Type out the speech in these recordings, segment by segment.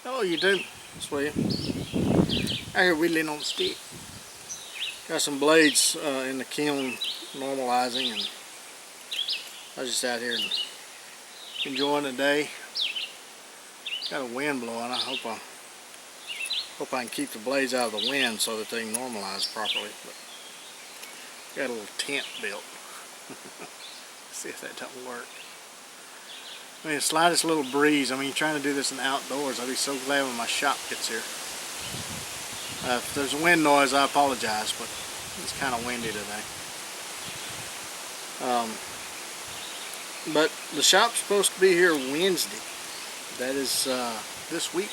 Oh, you do? That's where you. I hear whittling on the stick. Got some blades in the kiln normalizing, and I was just out here enjoying the day. Got a wind blowing. I hope I can keep the blades out of the wind so that they can normalize properly. But got a little tent built. See if that don't work. I mean, the slightest little breeze. I mean, you're trying to do this in outdoors. I'll be so glad when my shop gets here. If there's a wind noise, I apologize, but it's kind of windy today. But the shop's supposed to be here Wednesday. That is this week.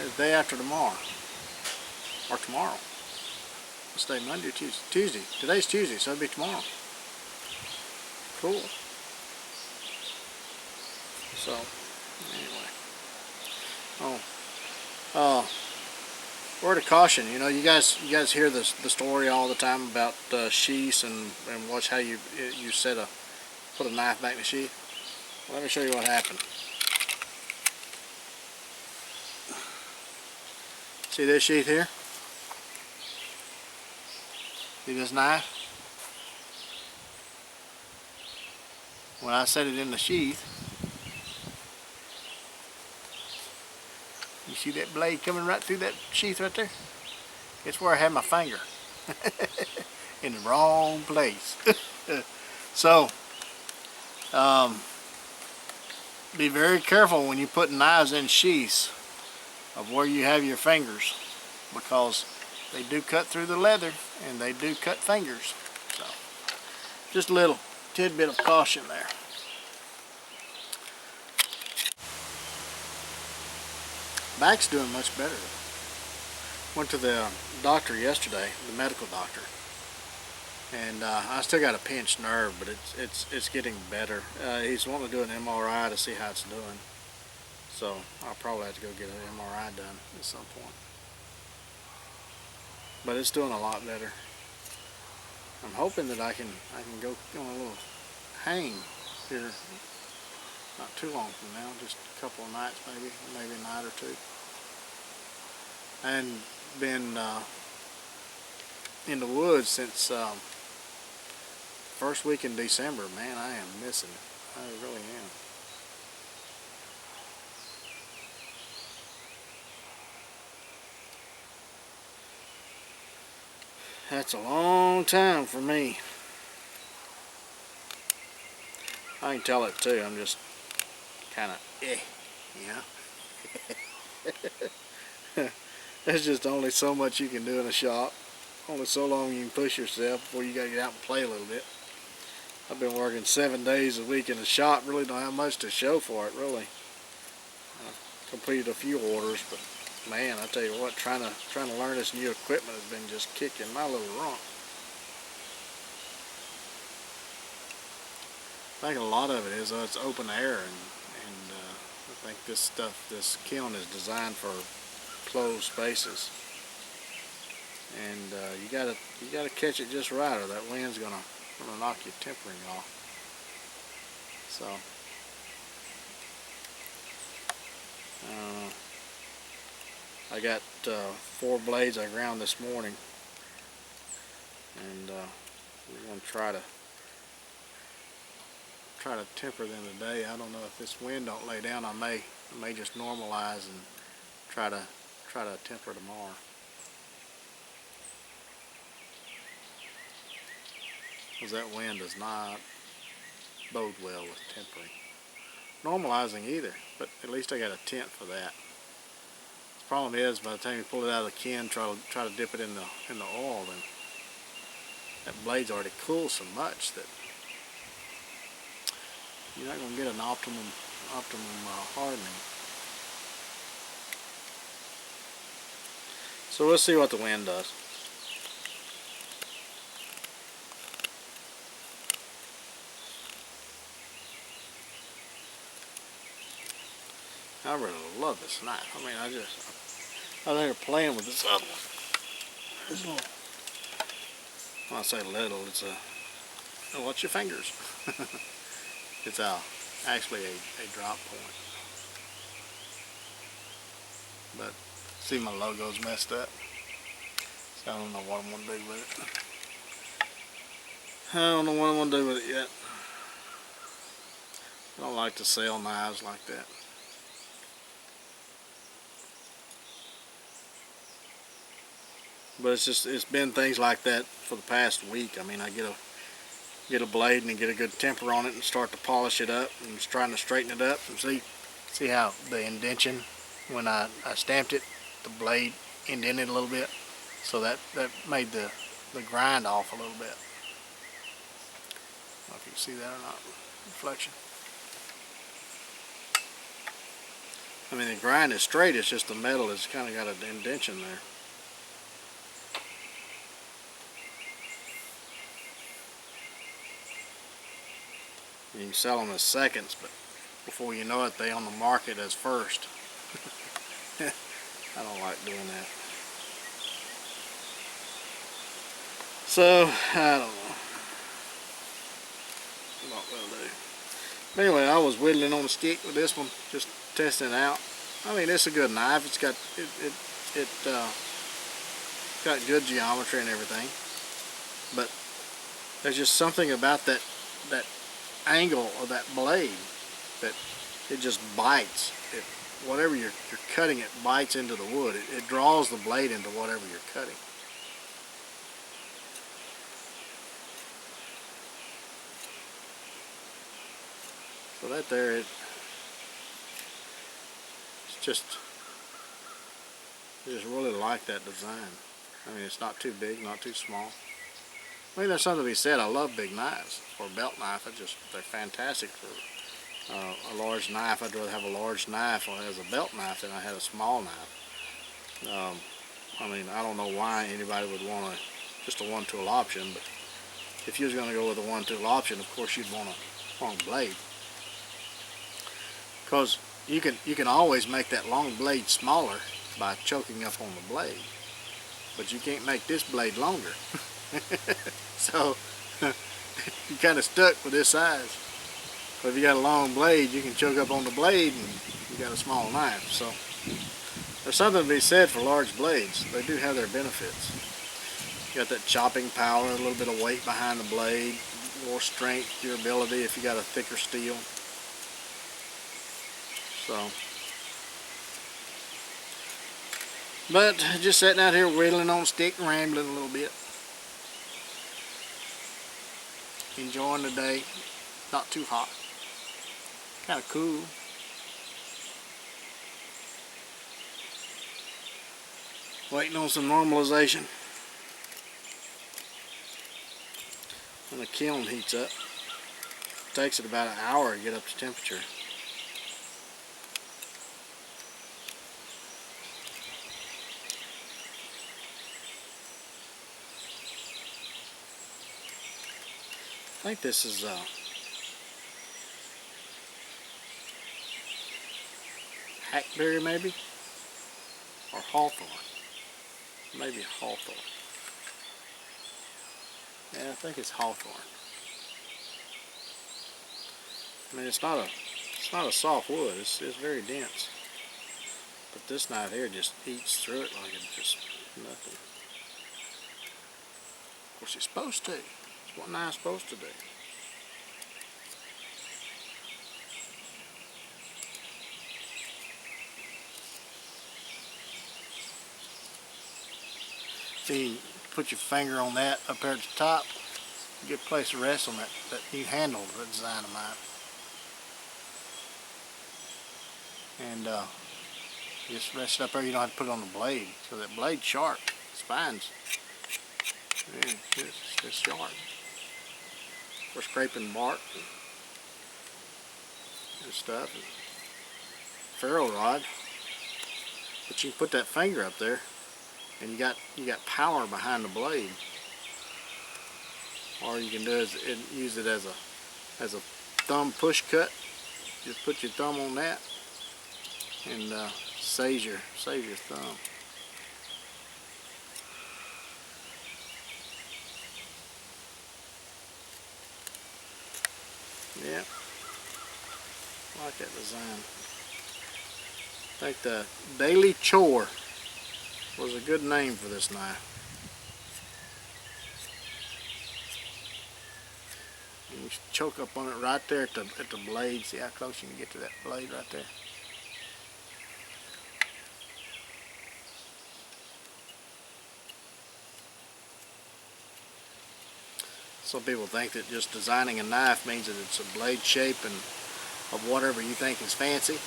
The day after tomorrow. Or tomorrow. What's today? Monday or Tuesday? Tuesday. Today's Tuesday, so it'll be tomorrow. Cool. So, anyway. Word of caution. You know, you guys hear the story all the time about sheaths and watch how you put a knife back in the sheath. Well, let me show you what happened. See this sheath here? See this knife? When I set it in the sheath, you see that blade coming right through that sheath right there? It's where I had my finger. In the wrong place. So, be very careful when you put knives in sheaths of where you have your fingers, because they do cut through the leather and they do cut fingers. So, just a little tidbit of caution there. Back's doing much better. Went to the doctor yesterday, the medical doctor, and I still got a pinched nerve, but it's getting better. He's wanting to do an MRI to see how it's doing, so I'll probably have to go get an MRI done at some point. But it's doing a lot better. I'm hoping that I can go on a little hang here not too long from now, just a couple of nights maybe a night or two. And been in the woods since first week in December. Man, I am missing it. I really am. That's a long time for me. I can tell it too. I'm just kind of you know. There's just only so much you can do in a shop. Only so long you can push yourself before you gotta get out and play a little bit. I've been working 7 days a week in the shop. Really don't have much to show for it, really. I've completed a few orders, but man, I tell you what, trying to learn this new equipment has been just kicking my little rump. I think a lot of it is it's open air, and I think this kiln is designed for closed spaces, and you gotta catch it just right, or that wind's gonna knock your tempering off. So I got 4 blades I ground this morning, and we're gonna try to temper them today. I don't know if this wind don't lay down. I may just normalize and try to temper tomorrow. Because that wind does not bode well with tempering. Normalizing either, but at least I got a tent for that. The problem is, by the time you pull it out of the kiln, try to dip it in the oil, then that blade's already cooled so much that you're not going to get an optimum hardening. So we'll see what the wind does. I really love this knife. I mean, I was there playing with this other one. This little, when I say little, it's watch your fingers. It's actually a drop point. but see, my logo's messed up, so I don't know what I'm gonna do with it. I don't know what I'm gonna do with it yet. I don't like to sell knives like that. But it's been things like that for the past week. I mean, I get a blade and get a good temper on it and start to polish it up and just trying to straighten it up and see how the indention, when I stamped it, the blade indented a little bit, so that made the grind off a little bit. I don't know if you can see that or not. Reflection. I mean, the grind is straight, it's just the metal has kind of got an indentation there. You can sell them as seconds, but before you know it, they on the market as first. I don't like doing that. So, I don't know what we'll do. But anyway, I was whittling on the stick with this one, just testing it out. I mean, it's a good knife. It's got got good geometry and everything. But there's just something about that angle of that blade that it just bites. Whatever you're cutting, it bites into the wood. It draws the blade into whatever you're cutting. So that there, I just really like that design. I mean, it's not too big, not too small. I mean, there's something to be said. I love big knives. For a belt knife, they're fantastic. For a large knife, I'd rather have a large knife as a belt knife than I had a small knife. I mean, I don't know why anybody would want just a one-tool option, but if you was going to go with a one-tool option, of course you'd want a long blade, because you can always make that long blade smaller by choking up on the blade, but you can't make this blade longer. So you're kind of stuck with this size. But if you got a long blade, you can choke up on the blade and you got a small knife. So there's something to be said for large blades. They do have their benefits. You got that chopping power, a little bit of weight behind the blade, more strength, durability if you got a thicker steel. So, but just sitting out here whittling on a stick and rambling a little bit. Enjoying the day. Not too hot. Kind of cool. Waiting on some normalization. When the kiln heats up, it takes it about an hour to get up to temperature. I think this is hackberry maybe, or hawthorn. Maybe hawthorn. Yeah, I think it's hawthorn. I mean, it's not a soft wood. It's very dense. But this knife here just eats through it like it's just nothing. Of course, it's supposed to. It's what knife's supposed to do. See, put your finger on that up there at the top. Good place to rest on that new handle, the design of mine. And just rest it up there. You don't have to put it on the blade, so that blade's sharp. Spines. Yeah, it's sharp. For scraping bark and stuff. And ferro rod. But you can put that finger up there, and you got power behind the blade. Or you can do is use it as a thumb push cut. Just put your thumb on that, and saves your thumb. Yeah, I like that design. I think the Daily Chore was a good name for this knife. And you choke up on it right there at the blade. See how close you can get to that blade right there? Some people think that just designing a knife means that it's a blade shape and of whatever you think is fancy,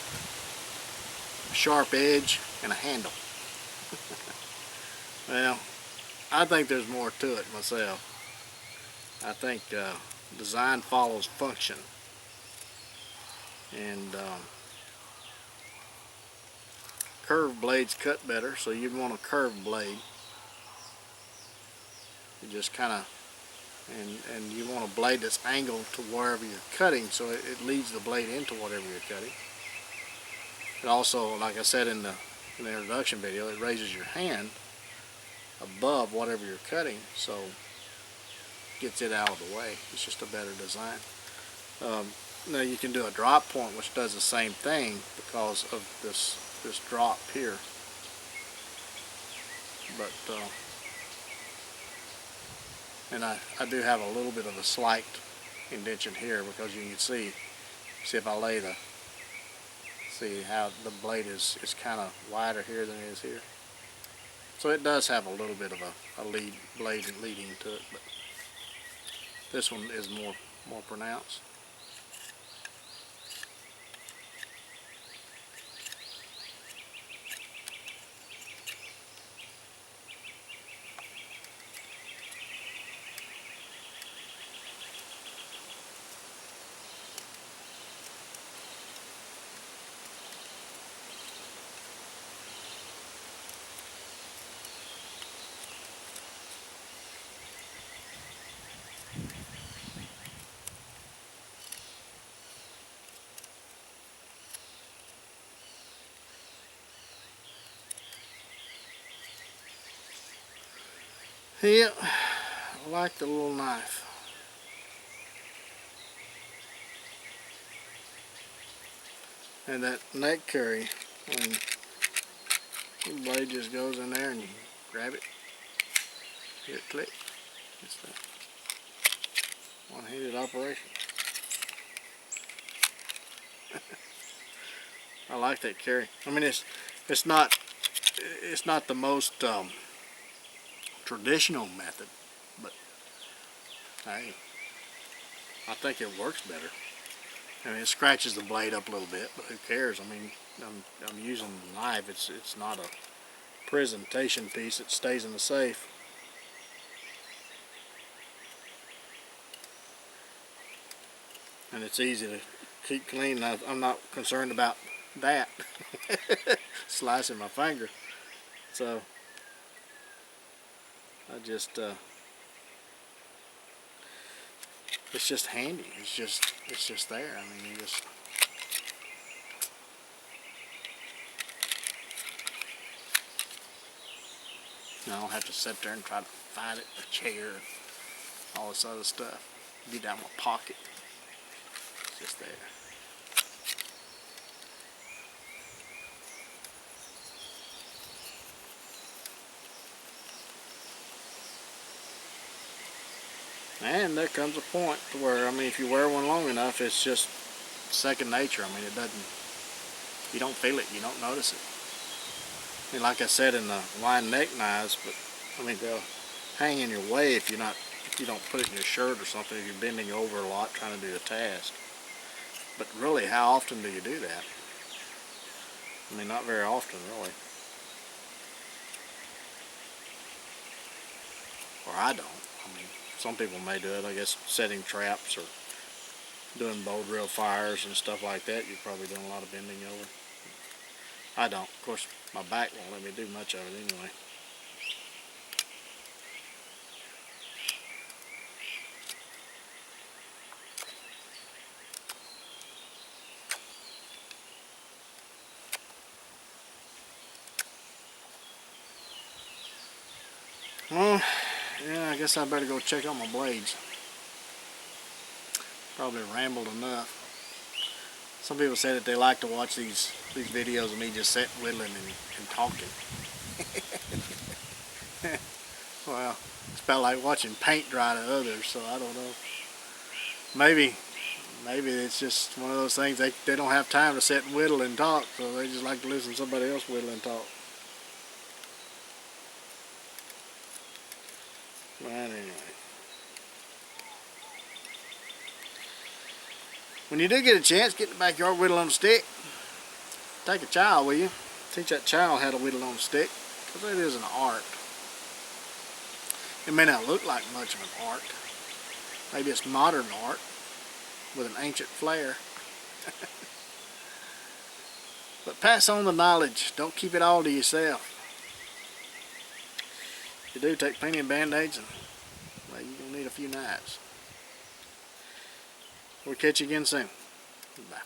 a sharp edge, and a handle. Well, I think there's more to it myself. I think design follows function, and curved blades cut better, so you'd want a curved blade. You just kind of, and you want a blade that's angled to wherever you're cutting, so it leads the blade into whatever you're cutting. It also, like I said in the introduction video, it raises your hand above whatever you're cutting, so gets it out of the way. It's just a better design. Now you can do a drop point, which does the same thing because of this drop here. But and I do have a little bit of a slight indentation here, because you can see if I lay see how the blade is kind of wider here than it is here. So it does have a little bit of a blade leading to it, but this one is more pronounced. Yeah, I like the little knife. And that neck carry, when the blade just goes in there and you grab it, hear it click. It's a one-handed operation. I like that carry. I mean, it's not the most traditional method, but hey, I think it works better. I mean, it scratches the blade up a little bit, but who cares? I mean, I'm using the knife. It's not a presentation piece. It stays in the safe. And it's easy to keep clean. I'm not concerned about that. Slicing my finger. So I just it's just handy. It's just there. I mean, you just I don't have to sit there and try to find it in a chair and all this other stuff. Be down my pocket. It's just there. And there comes a point to where, I mean, if you wear one long enough, it's just second nature. I mean, you don't feel it, you don't notice it. I mean, like I said in the wide neck knives, but I mean, they'll hang in your way if you don't put it in your shirt or something, if you're bending over a lot trying to do a task. But really, how often do you do that? I mean, not very often, really. Or I don't. I mean, some people may do it, I guess, setting traps or doing bow drill fires and stuff like that. You're probably doing a lot of bending over. I don't. Of course, my back won't let me do much of it anyway. Well, yeah, I guess I better go check out my blades. Probably rambled enough. Some people say that they like to watch these videos of me just sitting whittling and talking. Well, it's about like watching paint dry to others, so I don't know. Maybe it's just one of those things they don't have time to sit and whittle and talk, so they just like to listen to somebody else whittle and talk. But anyway. When you do get a chance, get in the backyard, whittle on a stick. Take a child with you. Teach that child how to whittle on a stick, because it is an art. It may not look like much of an art. Maybe it's modern art with an ancient flair. But pass on the knowledge. Don't keep it all to yourself. If you do, take plenty of band-aids, and well, you're going to need a few knives. We'll catch you again soon. Bye.